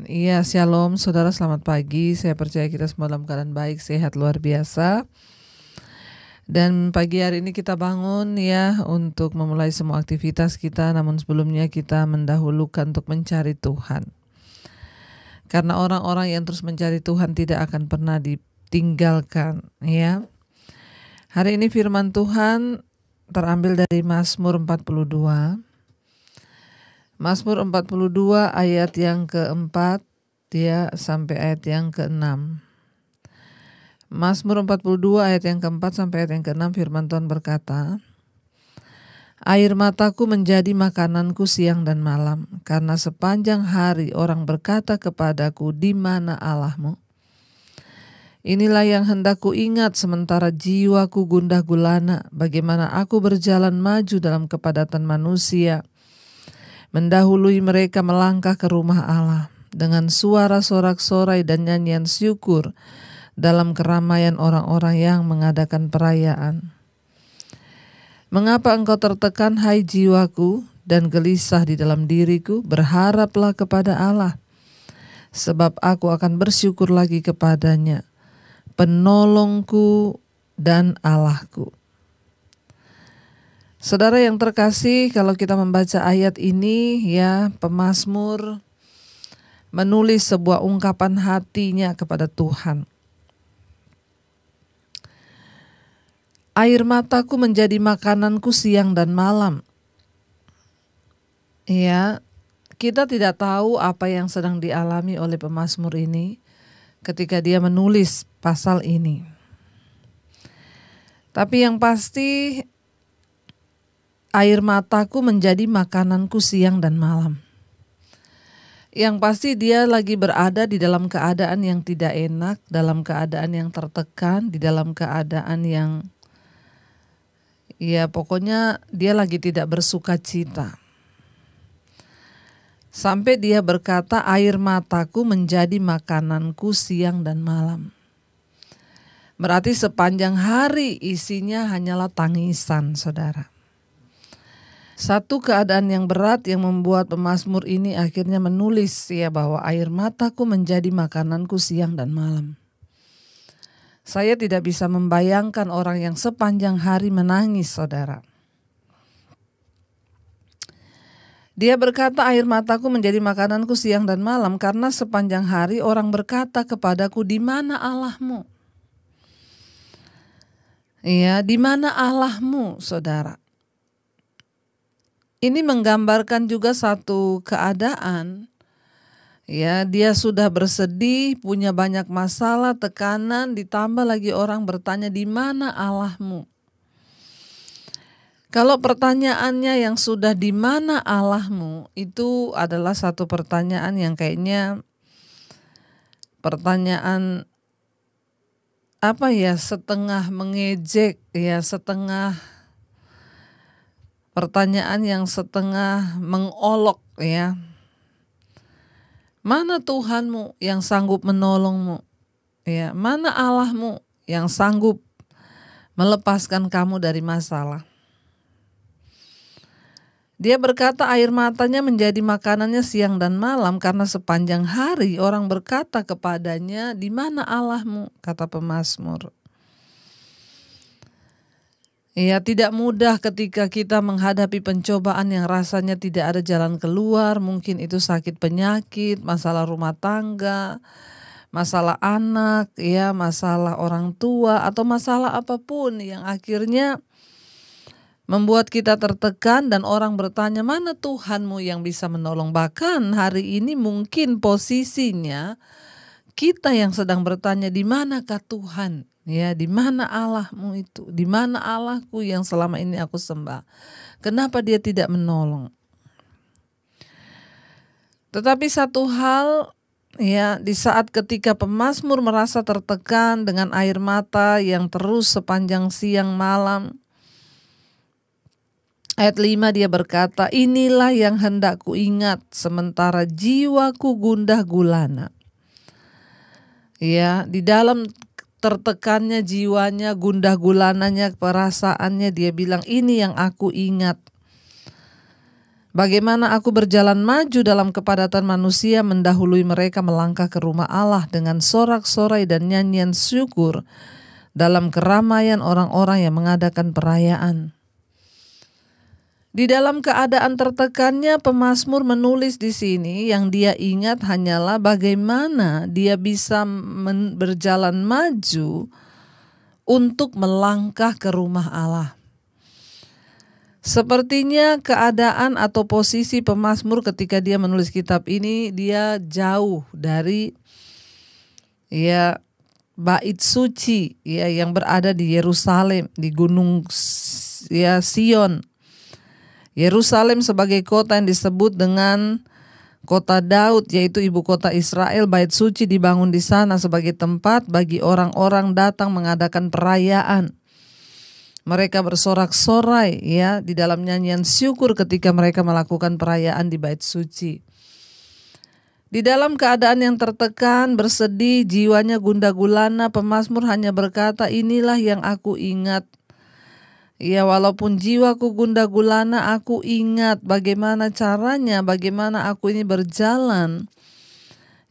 Iya, shalom saudara, selamat pagi. Saya percaya kita semua dalam keadaan baik, sehat, luar biasa. Dan pagi hari ini kita bangun ya untuk memulai semua aktivitas kita. Namun sebelumnya kita mendahulukan untuk mencari Tuhan. Karena orang-orang yang terus mencari Tuhan tidak akan pernah ditinggalkan ya. Hari ini firman Tuhan terambil dari Mazmur 42. Mazmur 42 ayat yang keempat ya sampai ayat yang keenam. Mazmur 42 ayat yang keempat sampai ayat yang keenam, firman Tuhan berkata, air mataku menjadi makananku siang dan malam, karena sepanjang hari orang berkata kepadaku, di mana Allahmu? Inilah yang hendak ku ingat sementara jiwaku gundah gulana, bagaimana aku berjalan maju dalam kepadatan manusia, mendahului mereka melangkah ke rumah Allah dengan suara sorak-sorai dan nyanyian syukur dalam keramaian orang-orang yang mengadakan perayaan. Mengapa engkau tertekan, hai jiwaku, dan gelisah di dalam diriku? Berharaplah kepada Allah, sebab aku akan bersyukur lagi kepadanya, penolongku dan Allahku. Saudara yang terkasih, kalau kita membaca ayat ini ya, pemazmur menulis sebuah ungkapan hatinya kepada Tuhan. Air mataku menjadi makananku siang dan malam. Ya, kita tidak tahu apa yang sedang dialami oleh pemazmur ini ketika dia menulis pasal ini. Tapi yang pasti, air mataku menjadi makananku siang dan malam. Yang pasti dia lagi berada di dalam keadaan yang tidak enak, dalam keadaan yang tertekan, di dalam keadaan yang ya pokoknya dia lagi tidak bersuka cita. Sampai dia berkata, air mataku menjadi makananku siang dan malam. Berarti sepanjang hari isinya hanyalah tangisan, saudara. Satu keadaan yang berat yang membuat pemazmur ini akhirnya menulis ya bahwa air mataku menjadi makananku siang dan malam. Saya tidak bisa membayangkan orang yang sepanjang hari menangis, saudara. Dia berkata, air mataku menjadi makananku siang dan malam karena sepanjang hari orang berkata kepadaku, di mana Allahmu? Ya, di mana Allahmu, saudara? Ini menggambarkan juga satu keadaan, ya dia sudah bersedih, punya banyak masalah, tekanan, ditambah lagi orang bertanya di mana Allahmu. Kalau pertanyaannya yang sudah di mana Allahmu, itu adalah satu pertanyaan yang kayaknya pertanyaan apa ya, setengah mengejek ya, setengah pertanyaan yang setengah mengolok ya. Mana Tuhanmu yang sanggup menolongmu? Ya, mana Allahmu yang sanggup melepaskan kamu dari masalah? Dia berkata air matanya menjadi makanannya siang dan malam karena sepanjang hari orang berkata kepadanya, di mana Allahmu? Kata pemazmur. Ya, tidak mudah ketika kita menghadapi pencobaan yang rasanya tidak ada jalan keluar. Mungkin itu sakit penyakit, masalah rumah tangga, masalah anak, ya, masalah orang tua, atau masalah apapun yang akhirnya membuat kita tertekan dan orang bertanya, mana Tuhanmu yang bisa menolong? Bahkan hari ini mungkin posisinya kita yang sedang bertanya, di manakah Tuhan? Ya, di mana Allahmu itu? Di mana Allahku yang selama ini aku sembah? Kenapa dia tidak menolong? Tetapi satu hal, ya, di saat ketika pemazmur merasa tertekan dengan air mata yang terus sepanjang siang malam, ayat 5 dia berkata, inilah yang hendak ku ingat sementara jiwaku gundah gulana. Ya, di dalam tertekannya jiwanya, gundah gulananya, perasaannya, dia bilang ini yang aku ingat. Bagaimana aku berjalan maju dalam kepadatan manusia, mendahului mereka melangkah ke rumah Allah dengan sorak-sorai dan nyanyian syukur dalam keramaian orang-orang yang mengadakan perayaan. Di dalam keadaan tertekannya, pemazmur menulis di sini yang dia ingat hanyalah bagaimana dia bisa berjalan maju untuk melangkah ke rumah Allah. Sepertinya keadaan atau posisi pemazmur ketika dia menulis kitab ini, dia jauh dari bait suci yang berada di Yerusalem, di gunung Sion. Yerusalem sebagai kota yang disebut dengan kota Daud, yaitu ibu kota Israel. Bait suci dibangun di sana sebagai tempat bagi orang-orang datang mengadakan perayaan. Mereka bersorak-sorai di dalam nyanyian syukur ketika mereka melakukan perayaan di bait suci. Di dalam keadaan yang tertekan, bersedih, jiwanya gundah gulana, pemazmur hanya berkata, inilah yang aku ingat. Walaupun jiwaku gundah gulana, aku ingat bagaimana caranya, bagaimana aku ini berjalan.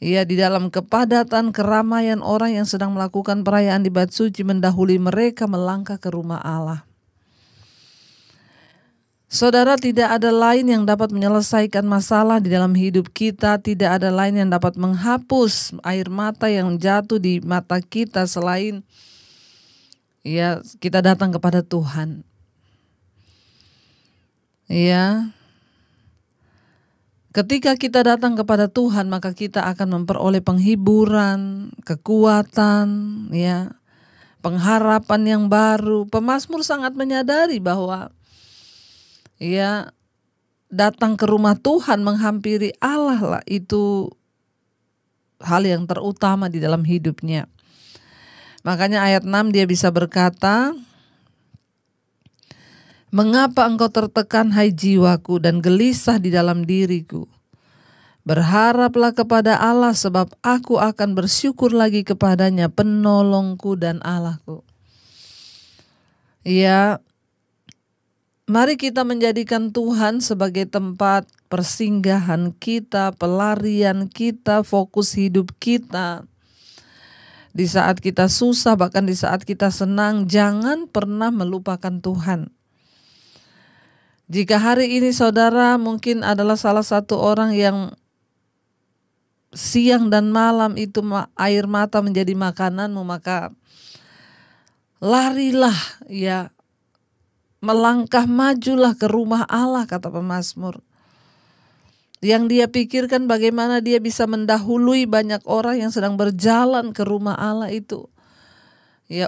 Di dalam kepadatan keramaian orang yang sedang melakukan perayaan di bait suci, mendahului mereka melangkah ke rumah Allah. Saudara, tidak ada lain yang dapat menyelesaikan masalah di dalam hidup kita, tidak ada lain yang dapat menghapus air mata yang jatuh di mata kita selain kita datang kepada Tuhan. Ketika kita datang kepada Tuhan, maka kita akan memperoleh penghiburan, kekuatan, pengharapan yang baru. Pemazmur sangat menyadari bahwa datang ke rumah Tuhan, menghampiri Allah lah, itu hal yang terutama di dalam hidupnya. Makanya ayat 6 dia bisa berkata, mengapa engkau tertekan hai jiwaku dan gelisah di dalam diriku? Berharaplah kepada Allah sebab aku akan bersyukur lagi kepadanya, penolongku dan Allahku. Mari kita menjadikan Tuhan sebagai tempat persinggahan kita, pelarian kita, fokus hidup kita. Di saat kita susah, bahkan di saat kita senang, jangan pernah melupakan Tuhan. Jika hari ini saudara mungkin adalah salah satu orang yang siang dan malam itu air mata menjadi makananmu, maka larilah melangkah majulah ke rumah Allah, kata pemazmur. Yang dia pikirkan bagaimana dia bisa mendahului banyak orang yang sedang berjalan ke rumah Allah itu,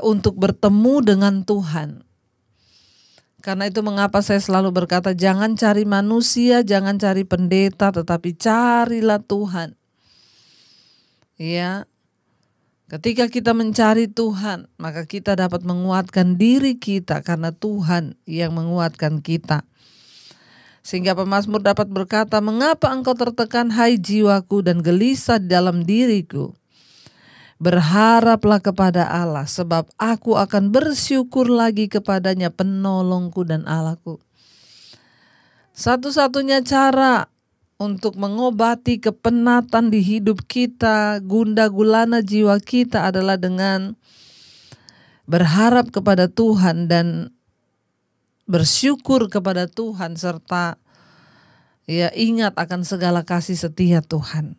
untuk bertemu dengan Tuhan. Karena itu mengapa saya selalu berkata, jangan cari manusia, jangan cari pendeta, tetapi carilah Tuhan. Ketika kita mencari Tuhan, maka kita dapat menguatkan diri kita karena Tuhan yang menguatkan kita. Sehingga pemazmur dapat berkata, mengapa engkau tertekan hai jiwaku dan gelisah di dalam diriku? Berharaplah kepada Allah sebab aku akan bersyukur lagi kepadanya, penolongku dan Allahku. Satu-satunya cara untuk mengobati kepenatan di hidup kita, gundah gulana jiwa kita adalah dengan berharap kepada Tuhan dan bersyukur kepada Tuhan, serta ingat akan segala kasih setia Tuhan.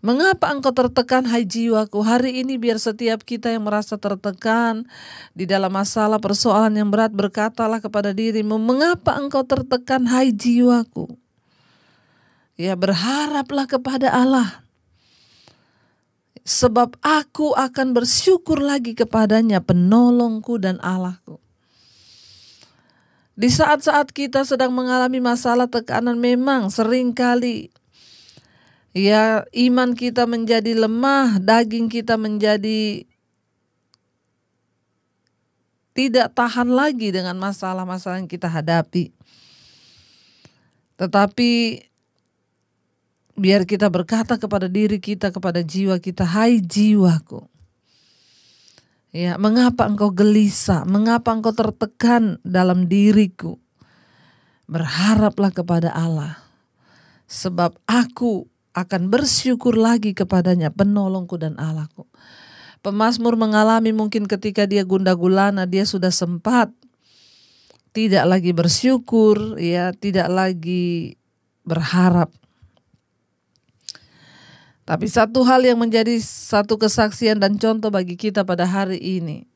Mengapa engkau tertekan hai jiwaku? Hari ini biar setiap kita yang merasa tertekan di dalam masalah persoalan yang berat, berkatalah kepada dirimu, mengapa engkau tertekan hai jiwaku? Berharaplah kepada Allah. Sebab aku akan bersyukur lagi kepadanya, penolongku dan Allahku. Di saat-saat kita sedang mengalami masalah tekanan, memang seringkali iman kita menjadi lemah, daging kita menjadi tidak tahan lagi dengan masalah-masalah yang kita hadapi. Tetapi biar kita berkata kepada diri kita, kepada jiwa kita, hai jiwaku, mengapa engkau gelisah, mengapa engkau tertekan dalam diriku? berharaplah kepada Allah, sebab aku akan bersyukur lagi kepadanya, penolongku dan Allahku. Pemazmur mengalami mungkin ketika dia gundah gulana, dia sudah sempat tidak lagi bersyukur, ya, tidak lagi berharap. Tapi satu hal yang menjadi satu kesaksian dan contoh bagi kita pada hari ini,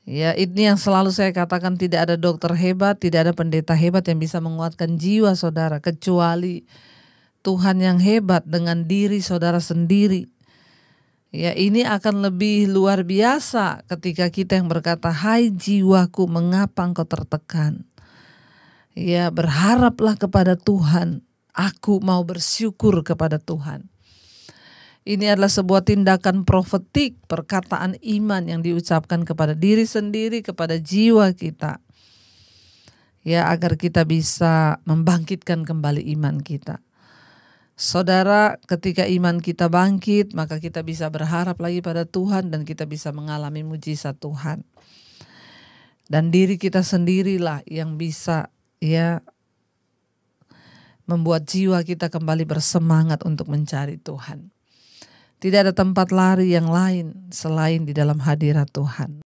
ya, ini yang selalu saya katakan, tidak ada dokter hebat, tidak ada pendeta hebat yang bisa menguatkan jiwa saudara, kecuali Tuhan yang hebat dengan diri saudara sendiri. Ya, ini akan lebih luar biasa ketika kita yang berkata, hai jiwaku, mengapa engkau tertekan? Ya, berharaplah kepada Tuhan, aku mau bersyukur kepada Tuhan. Ini adalah sebuah tindakan profetik, perkataan iman yang diucapkan kepada diri sendiri, kepada jiwa kita. Ya, agar kita bisa membangkitkan kembali iman kita. Saudara, ketika iman kita bangkit, maka kita bisa berharap lagi pada Tuhan dan kita bisa mengalami mujizat Tuhan. Dan diri kita sendirilah yang bisa, ya, membuat jiwa kita kembali bersemangat untuk mencari Tuhan. Tidak ada tempat lari yang lain selain di dalam hadirat Tuhan.